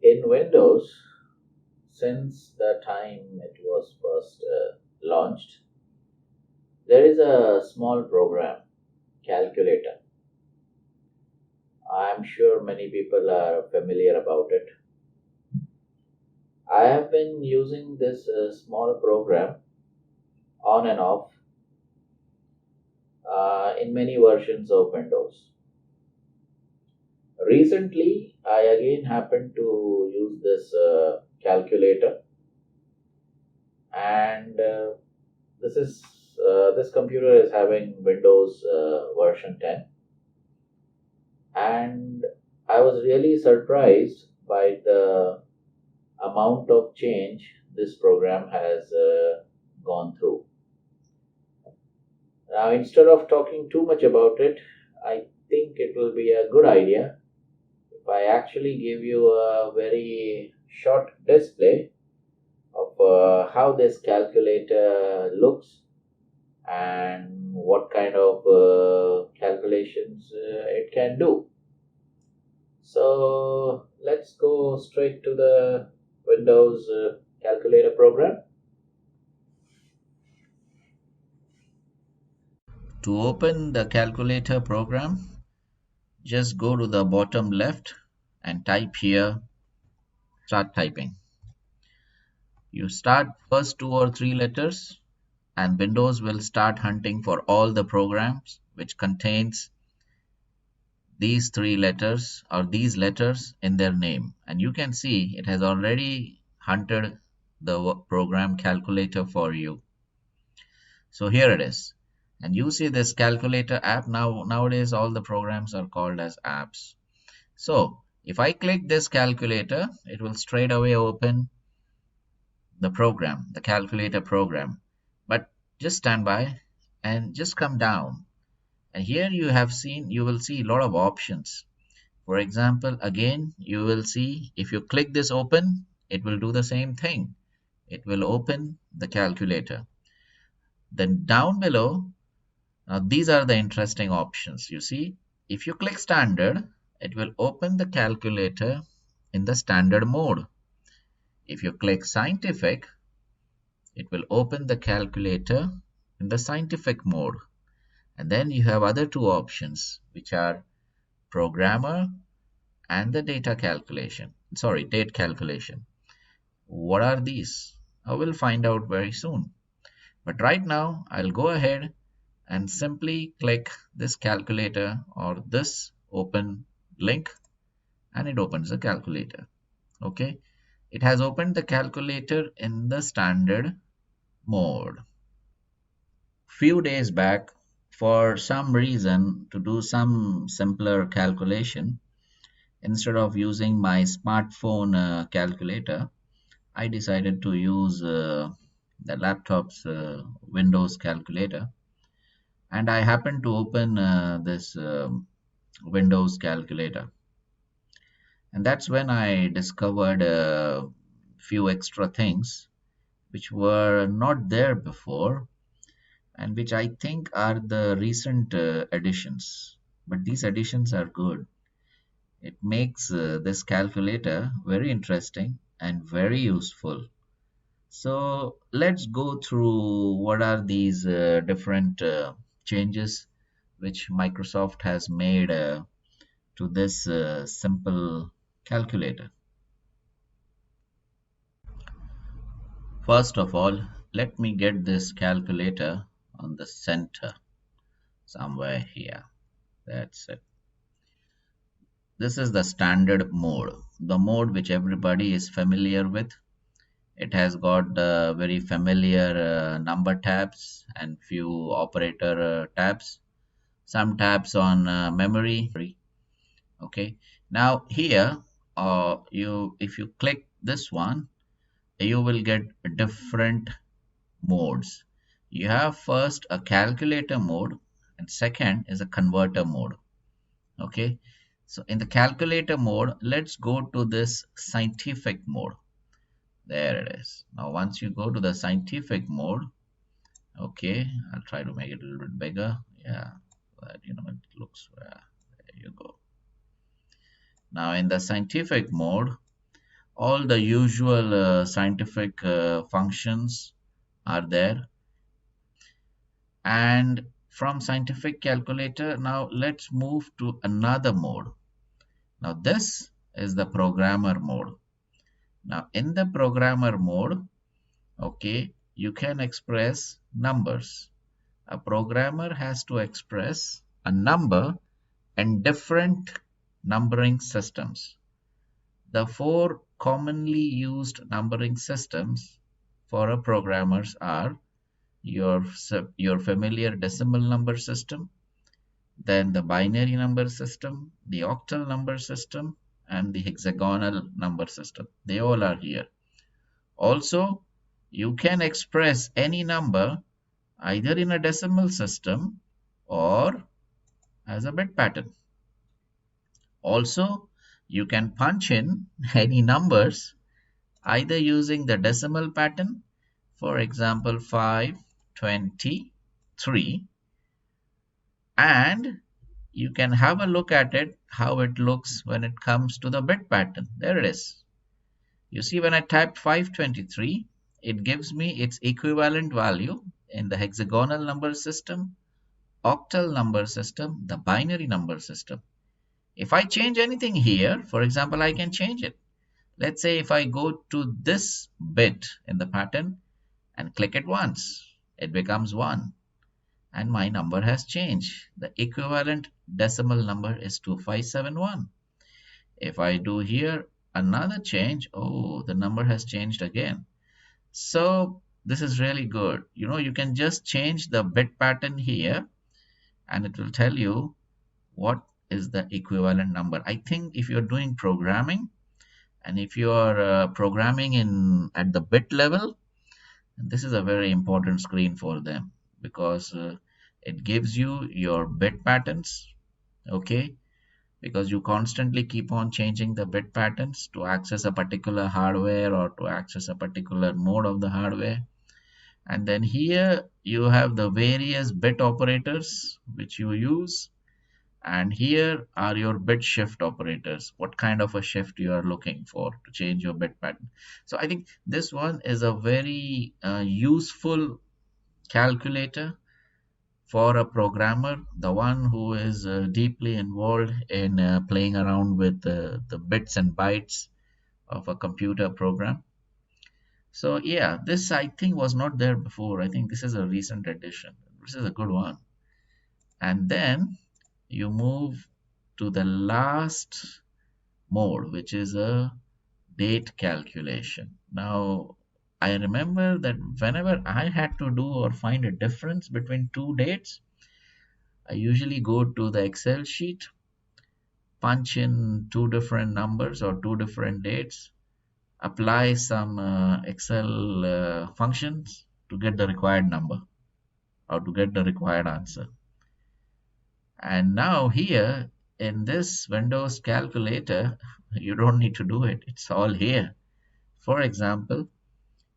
In Windows, since the time it was first launched, there is a small program, calculator. I'm sure many people are familiar about it. I have been using this small program on and off in many versions of Windows. Recently, I again happened to use this calculator, and this computer is having Windows version 10, and I was really surprised by the amount of change this program has gone through. Now, instead of talking too much about it, I think it will be a good idea if I actually give you a very short display of how this calculator looks and what kind of calculations it can do. So let's go straight to the Windows calculator program. To open the calculator program, just go to the bottom left and type here, start typing. You start first 2 or 3 letters, and Windows will start hunting for all the programs which contains these 3 letters or these letters in their name. And you can see it has already hunted the program calculator for you. So here it is. And you see this calculator app. Nowadays all the programs are called as apps. So if I click this calculator, it will straight away open the program, the calculator program. But just stand by and just come down. And here you will see a lot of options. For example, again, you will see if you click this open, it will do the same thing. It will open the calculator. Then down below, now these are the interesting options. You see, if you click standard, it will open the calculator in the standard mode. If you click scientific, it will open the calculator in the scientific mode. And then you have other two options, which are programmer and the date calculation. What are these? I will find out very soon. But right now, I'll go ahead and simply click this calculator or this open link, and it opens the calculator. Okay, it has opened the calculator in the standard mode. Few days back, for some reason, to do some simpler calculation, instead of using my smartphone calculator, I decided to use the laptop's Windows calculator, and I happened to open this Windows calculator, and that's when I discovered a few extra things which were not there before, and which I think are the recent additions. But these additions are good. It makes this calculator very interesting and very useful. So let's go through what are these different changes which Microsoft has made to this simple calculator. First of all, let me get this calculator on the center somewhere here. That's it. This is the standard mode, the mode which everybody is familiar with. It has got the very familiar number tabs and few operator tabs, some tabs on memory. Okay, now here if you click this one, you will get different modes. You have first a calculator mode, and second is a converter mode. Okay, so in the calculator mode, let's go to this scientific mode. There it is. Now once you go to the scientific mode, okay, I'll try to make it a little bit bigger. Yeah, but it looks there you go. Now in the scientific mode, All the usual scientific functions are there. And from scientific calculator, now let's move to another mode. Now this is the programmer mode. Now in the programmer mode, okay, you can express numbers. A programmer has to express a number in different numbering systems. The four commonly used numbering systems for a programmers are your familiar decimal number system, then the binary number system, the octal number system, and the hexagonal number system. They all are here. Also, you can express any number either in a decimal system or as a bit pattern. Also, you can punch in any numbers either using the decimal pattern, for example 523, and you can have a look at it, how it looks when it comes to the bit pattern. There it is. You see, when I typed 523, it gives me its equivalent value in the hexagonal number system, octal number system, the binary number system. If I change anything here, for example, I can change it. Let's say if I go to this bit in the pattern and click it once, it becomes 1. And my number has changed. The equivalent decimal number is 2571. If I do here another change, oh, the number has changed again. So this is really good. You can just change the bit pattern here and it will tell you what is the equivalent number. I think if you're doing programming and if you are programming at the bit level, this is a very important screen for them, because it gives you your bit patterns, okay, because you constantly keep on changing the bit patterns to access a particular hardware or to access a particular mode of the hardware. And then here you have the various bit operators which you use, and here are your bit shift operators, what kind of a shift you are looking for to change your bit pattern. So I think this one is a very useful calculator for a programmer, the one who is deeply involved in playing around with the bits and bytes of a computer program. So yeah, this I think was not there before. I think this is a recent addition. This is a good one. And then you move to the last mode, which is a date calculation. Now, I remember that whenever I had to do or find a difference between two dates, I usually go to the Excel sheet, punch in two different numbers or two different dates, apply some Excel functions to get the required number or to get the required answer. And now here in this Windows calculator, you don't need to do it. It's all here. For example,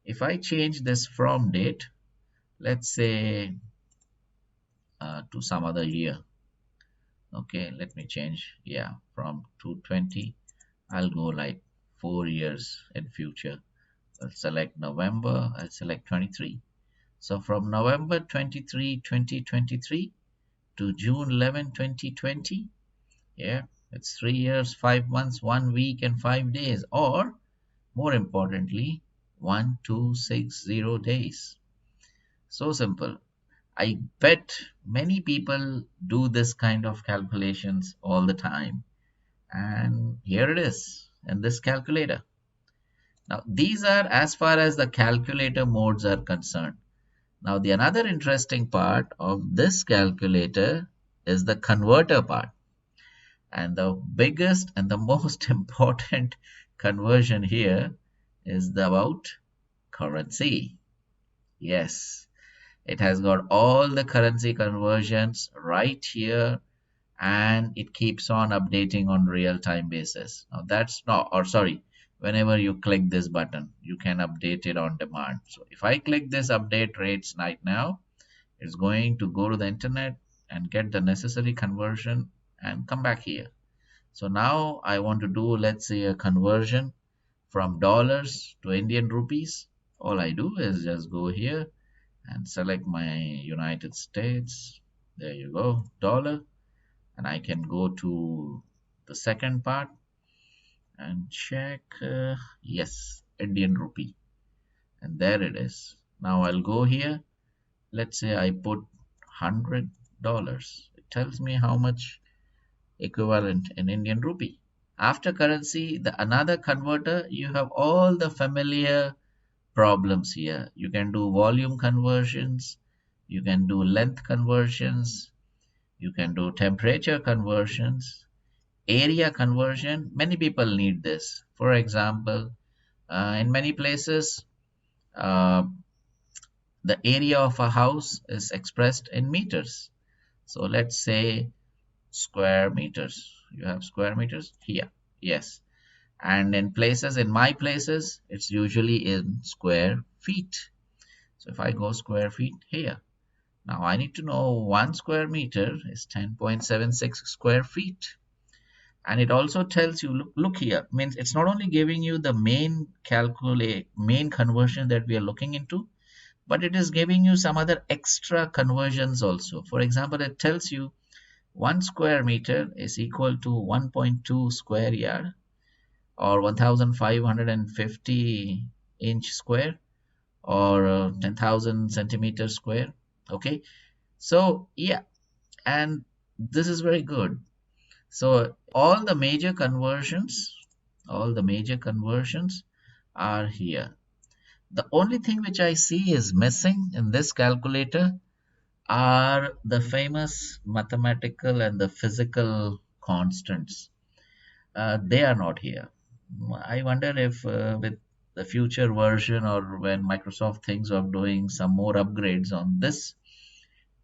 if I change this from date, let's say to some other year. Okay, let me change, yeah, from 220. I'll go like 4 years in future. I'll select November, I'll select 23. So from November 23, 2023 to June 11, 2020, yeah, it's 3 years, 5 months, 1 week, and 5 days, or more importantly, 1260 days. So simple. I bet many people do this kind of calculations all the time. And here it is in this calculator. Now, these are as far as the calculator modes are concerned. Now, the another interesting part of this calculator is the converter part. And the biggest and the most important conversion here is about currency. Yes, it has got all the currency conversions right here, and it keeps on updating on real-time basis. Now that's not, or sorry, whenever you click this button, you can update it on demand. So if I click this update rates right now, it's going to go to the internet and get the necessary conversion and come back here. So now I want to do, let's say, a conversion from dollars to Indian rupees, all I do is just go here and select my United States. There you go, dollar. And I can go to the second part and check, yes, Indian rupee. And there it is. Now I'll go here. Let's say I put $100. It tells me how much equivalent in Indian rupee. After currency, the another converter, you have all the familiar problems here. You can do volume conversions, you can do length conversions, you can do temperature conversions, area conversion. Many people need this. For example, in many places, uh, the area of a house is expressed in meters. So let's say square meters. You have square meters here. Yes. And in places, in my places, it's usually in square feet. So if I go square feet here, now I need to know 1 square meter is 10.76 square feet. And it also tells you, look here, means it's not only giving you the main conversion that we are looking into, but it is giving you some other extra conversions also. For example, it tells you 1 square meter is equal to 1.2 square yard, or 1550 inch square, or 10,000 centimeter square. Okay, so yeah, and this is very good. So all the major conversions are here. The only thing which I see is missing in this calculator are the famous mathematical and the physical constants. They are not here. I wonder if with the future version, or when Microsoft thinks of doing some more upgrades on this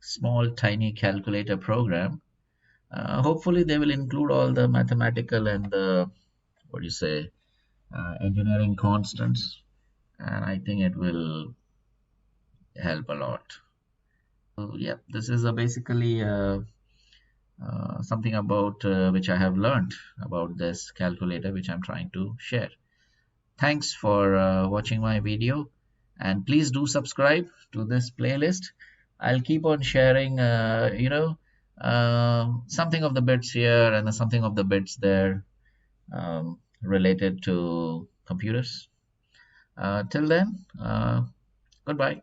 small tiny calculator program, hopefully they will include all the mathematical and the, what do you say, engineering constants, and I think it will help a lot. So yeah, this is basically something about which I have learned about this calculator, which I'm trying to share. Thanks for watching my video, and please do subscribe to this playlist. I'll keep on sharing, something of the bits here and something of the bits there, related to computers. Till then, goodbye.